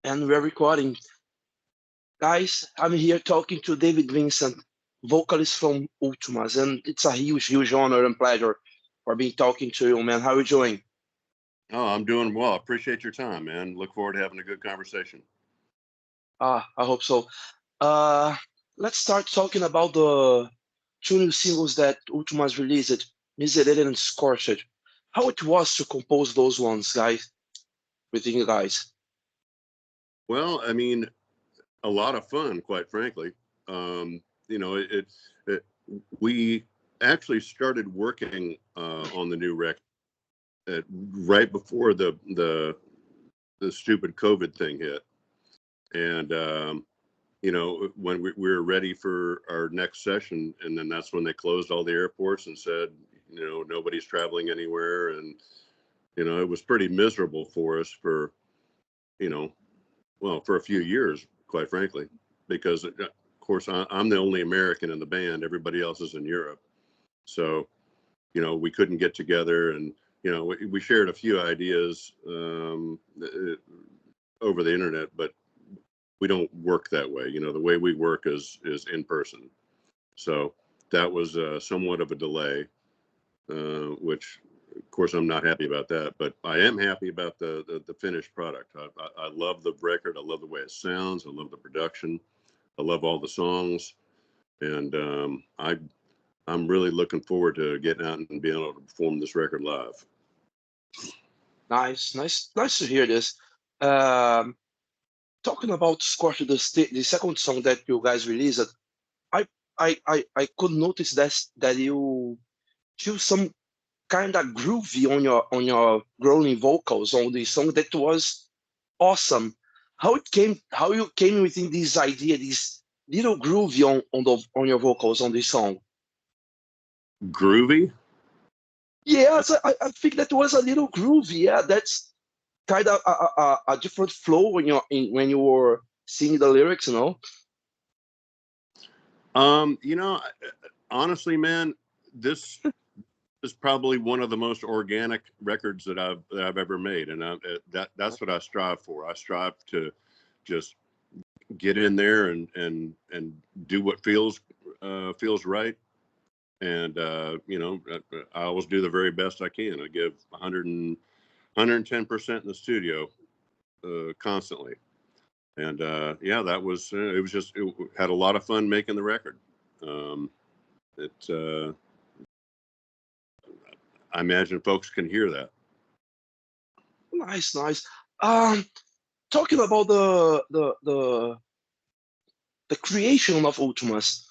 And we're recording. Guys, I'm here talking to David Vincent, vocalist from Ultimas, and it's a huge, huge honor and pleasure for being talking to you, man. How are you doing? Oh, I'm doing well. Appreciate your time, man. Look forward to having a good conversation. I hope so. Uh, let's start talking about the two new singles that Ultimas released, Miserere and Scorched. How it was to compose those ones, guys, with you guys. Well, I mean, a lot of fun, quite frankly. Um, you know, it we actually started working on the new record right before the stupid COVID thing hit, and when we were ready for our next session, and then that's when they closed all the airports and said, nobody's traveling anywhere, and it was pretty miserable for us for you know for a few years, quite frankly, because of course I'm the only American in the band. Everybody else is in Europe. So, we couldn't get together, and, we shared a few ideas over the internet, but we don't work that way. The way we work is in person. So that was somewhat of a delay, which of course I'm not happy about that, but I am happy about the finished product. I love the record. I love the way it sounds. I love the production. I love all the songs, and I'm really looking forward to getting out and being able to perform this record live. Nice to hear this. Um, Talking about Scorch, the second song that you guys released, I could notice that you feel some kind of groovy on your growling vocals on the song. That was awesome. How you came within this idea, this little groovy on your vocals on this song. Groovy? Yes, I think that was a little groovy. Yeah, that's kind of a different flow when you were singing the lyrics, Honestly, man, this is probably one of the most organic records that I've ever made, and that's what I strive for. I strive to just get in there and do what feels right, and I always do the very best I can. I give 110% in the studio constantly, and that was it had a lot of fun making the record. It I imagine folks can hear that. Nice. Talking about the creation of Ultimas,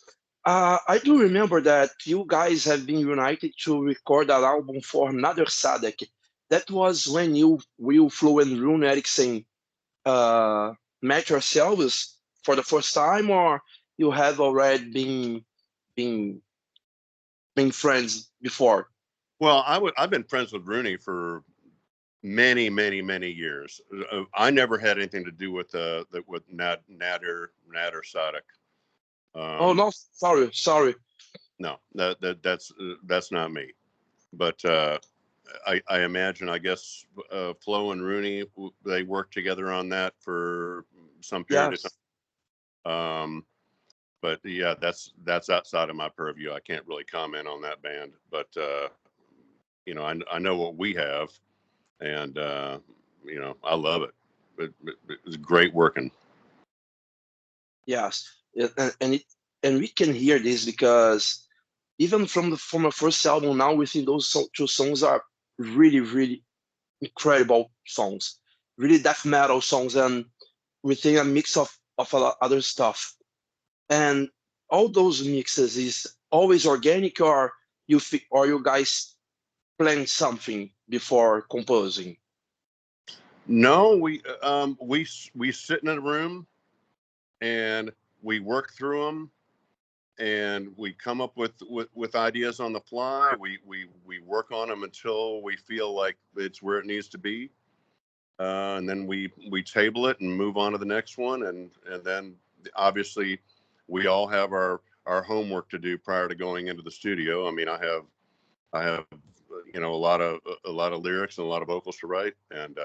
I do remember that you guys have been united to record an album for another Sadek. That was when you, Will, Flo, and Rune Eriksson met yourselves for the first time, or you have already been friends before? Well, I've been friends with Rooney for many, many, many years. I never had anything to do with Nader Sadek. Oh no, sorry. No, that's not me. But I imagine, I guess, Flo and Rooney, they worked together on that for some period of Yes. time. But yeah, that's outside of my purview. I can't really comment on that band. But I know what we have, and I love it. It's great working. Yes, and we can hear this because even from the first album now, within those two songs are really incredible songs, really death metal songs, and within a mix of a lot other stuff. And all those mixes is always organic, or or you guys plan something before composing? No, we sit in a room and we work through them, and we come up with ideas on the fly. We work on them until we feel like it's where it needs to be, and then we table it and move on to the next one, and then obviously we all have our homework to do prior to going into the studio. I mean, I have a lot of lyrics and a lot of vocals to write, and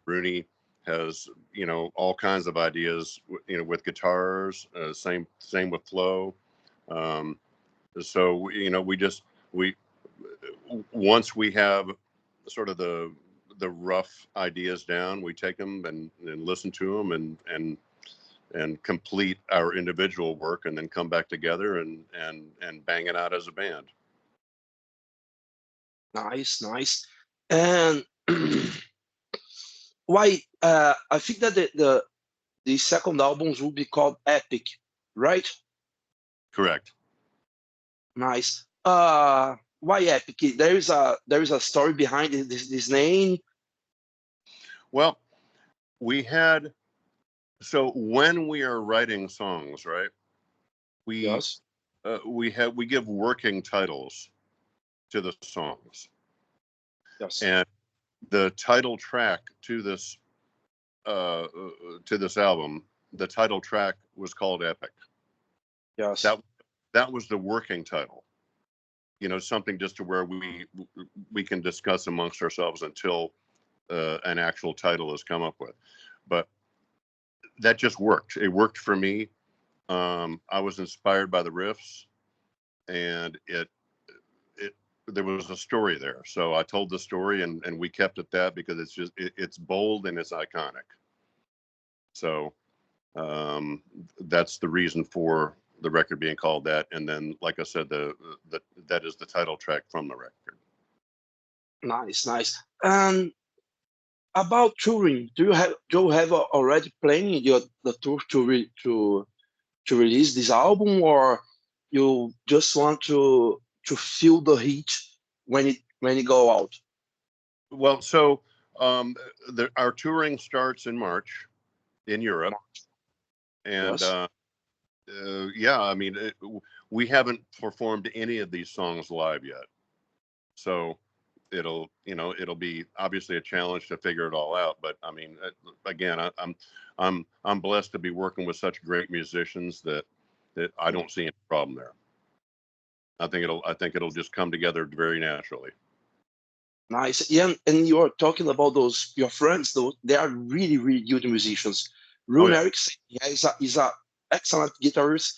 Rooney has, you know, all kinds of ideas, you know, with guitars. Same with Flo. So you know, we once we have sort of the rough ideas down, we take them and listen to them and complete our individual work, and then come back together and bang it out as a band. Nice, nice. And why? I think that the second albums will be called Epic, right? Correct. Nice. Why Epic? There is a story behind this name. Well, so when we are writing songs, right? Yes. We give working titles to the songs. Yes. And the title track to this album, the title track was called Epic. Yes. That was the working title. You know, something just to where we can discuss amongst ourselves until an actual title is come up with. But that just worked. It worked for me. I was inspired by the riffs, and there was a story there. So I told the story, and we kept it that, because it's bold and it's iconic. So that's the reason for the record being called that. And then, like I said, that is the title track from the record. Nice, nice. And about touring, do you have already planning the tour to release this album, or you just want to feel the heat when it go out? Well, so our touring starts in March in Europe, and Yes. yeah, I mean, we haven't performed any of these songs live yet, so it'll be obviously a challenge to figure it all out. But I mean, again, I'm blessed to be working with such great musicians that I don't see any problem there. I think it'll just come together very naturally. Nice. Yeah, and you're talking about your friends, though. They are really, really good musicians. Rune Erickson, yeah, is a excellent guitarist,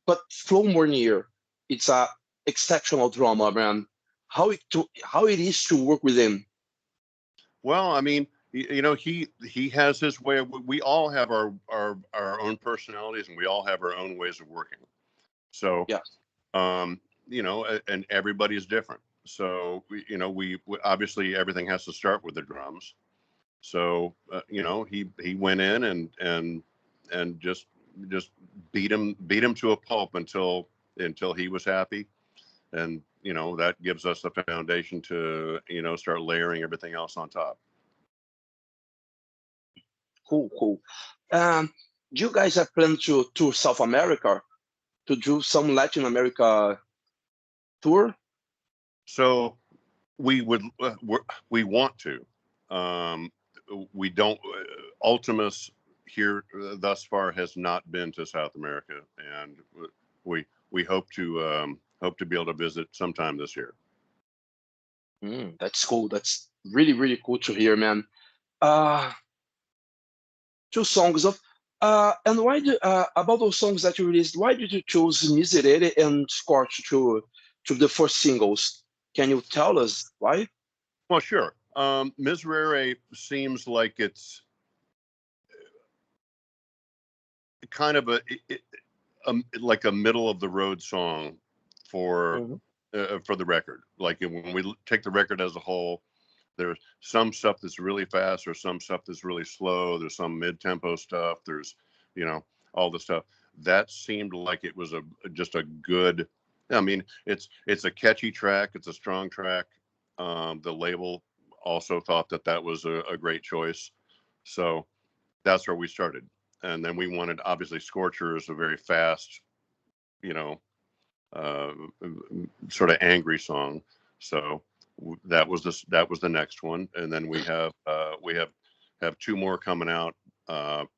but Flo Mornier, it's a exceptional drummer, man. How it is to work with him? Well, I mean, you know, he has his way. We all have our own personalities, and we all have our own ways of working. So, Yeah. you know, and everybody's different. So, you know, we obviously everything has to start with the drums. So, you know, he went in and just beat him to a pulp until he was happy. And, you know, that gives us the foundation to, you know, start layering everything else on top. Cool. Do you guys have planned to tour South America, to do some Latin America tour? So we want to. We don't. Ultimus here thus far has not been to South America, and we hope to be able to visit sometime this year. That's cool. That's really, really cool to hear, man. Two songs of and why about those songs that you released, why did you choose Miserere and Scorch to the first singles? Can you tell us why? Well, sure. Miserere seems like it's kind of like a middle of the road song for the record. Like when we take the record as a whole, there's some stuff that's really fast, or some stuff that's really slow. There's some mid-tempo stuff. There's, you know, all the stuff that seemed like it was just a good. I mean, it's a catchy track. It's a strong track. The label also thought that was a great choice. So that's where we started. And then we wanted, obviously, Scorcher is a very fast, you know, sort of angry song. So that was the next one. And then we have two more coming out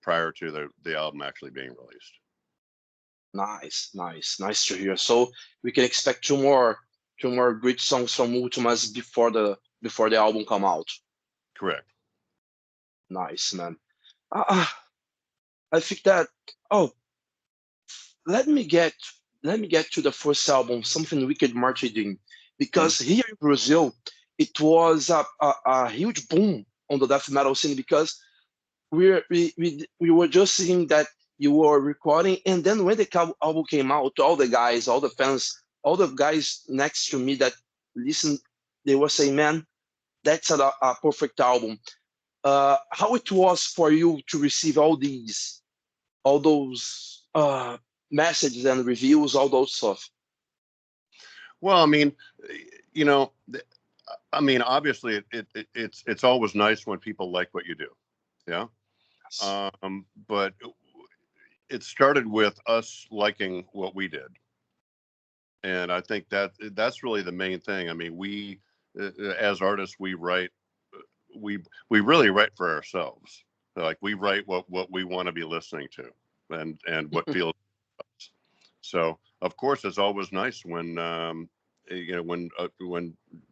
prior to the album actually being released. Nice to hear. So we can expect two more great songs from Vltimas before the album come out. Correct. Nice, man. Uh, I think that. Oh, let me get to the first album, Something Wicked Martyrdom, Mhm. because here in Brazil, it was a huge boom on the death metal scene because we were just seeing that you were recording, and then when the album came out, all the guys, all the fans, all the guys next to me that listened, they were saying, "Man, that's a perfect album." How it was for you to receive all those messages and reviews, all those stuff? Well, I mean, you know, I mean, obviously, it's always nice when people like what you do, yeah. Yes. But it started with us liking what we did, and I think that that's really the main thing. I mean, we as artists, we write, we we really write for ourselves. Like we write what we want to be listening to, and what feels. So of course, it's always nice when when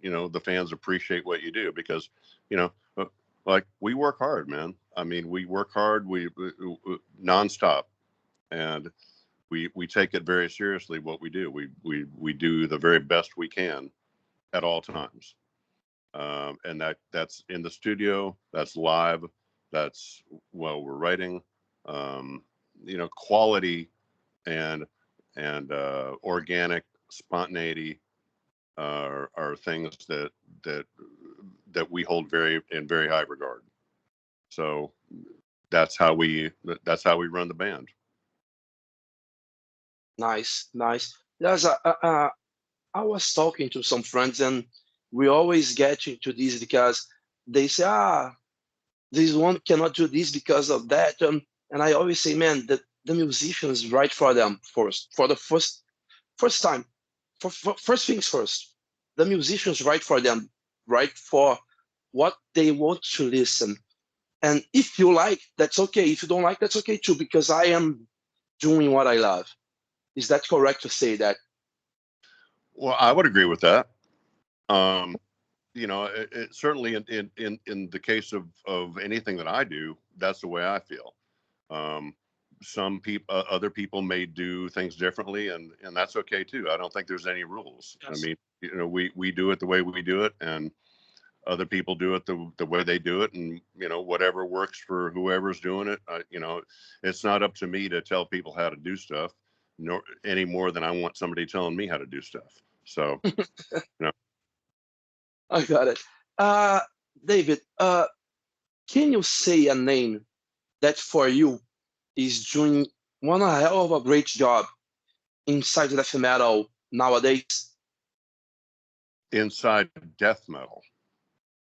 the fans appreciate what you do, because you know like we work hard, man. I mean, we work hard, we nonstop, and we take it very seriously what we do. We do the very best we can at all times, and that's in the studio, that's live, that's while we're writing. Um, quality and organic spontaneity are things that that we hold very high regard. So that's how we run the band. Nice, nice. There's I was talking to some friends, and we always get into this because they say, this one cannot do this because of that. And I always say, man, the musicians write for them first, for the first time, for first things first. The musicians write for them, write for what they want to listen. And if you like, that's okay. If you don't like, that's okay too, because I am doing what I love. Is that correct to say that? Well, I would agree with that. Um, certainly in the case of anything that I do, that's the way I feel. Um, some people, other people may do things differently, and that's okay too. I don't think there's any rules. I Yes. mean, we do it the way we do it, and other people do it the way they do it, and whatever works for whoever's doing it. It's not up to me to tell people how to do stuff, nor any more than I want somebody telling me how to do stuff. So, you know, I got it. Uh, David, can you say a name that for you is doing one hell of a great job inside death metal nowadays? inside death metal.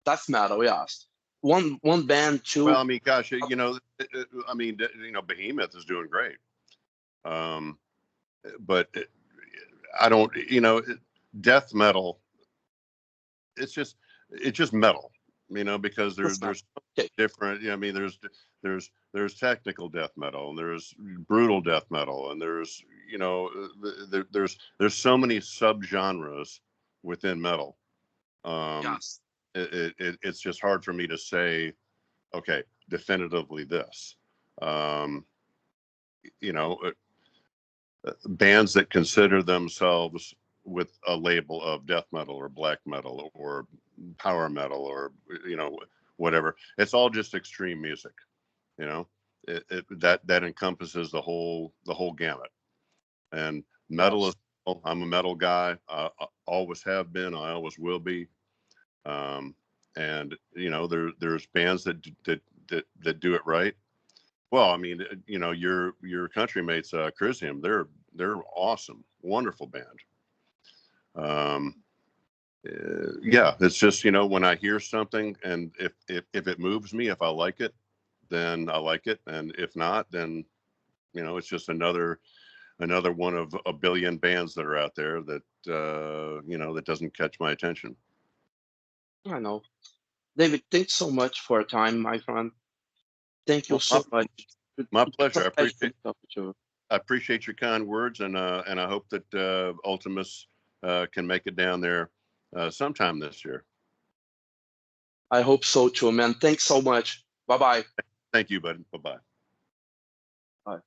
Death metal, yes. One band, Well, two. I mean, gosh, I mean, Behemoth is doing great. Um, but I don't, death metal. It's just metal, because That's not there's okay. different. I mean, there's technical death metal, and there's brutal death metal, and there's there's so many subgenres within metal. Um, Yes. it's just hard for me to say, okay, definitively this. Um, you know, bands that consider themselves with a label of death metal or black metal or power metal or whatever, it's all just extreme music. you know that encompasses the whole gamut. And metal Yes. is, I'm a metal guy. I always have been, I always will be. And there's bands that do it right. Well, I mean, your country mates, Crisium, they're awesome, wonderful band. Um, yeah, it's just when I hear something, and if it moves me, if I like it, then I like it, and if not, then it's just another one of a billion bands that are out there that that doesn't catch my attention. I know. David, thanks so much for your time, my friend. Thank you Well, so much. my It's a pleasure. pleasure to talk with you. I appreciate your kind words, and I hope that Ultimus can make it down there sometime this year. I hope so too, man. Thanks so much. Bye-bye. Thank you, buddy. Bye-bye. Bye.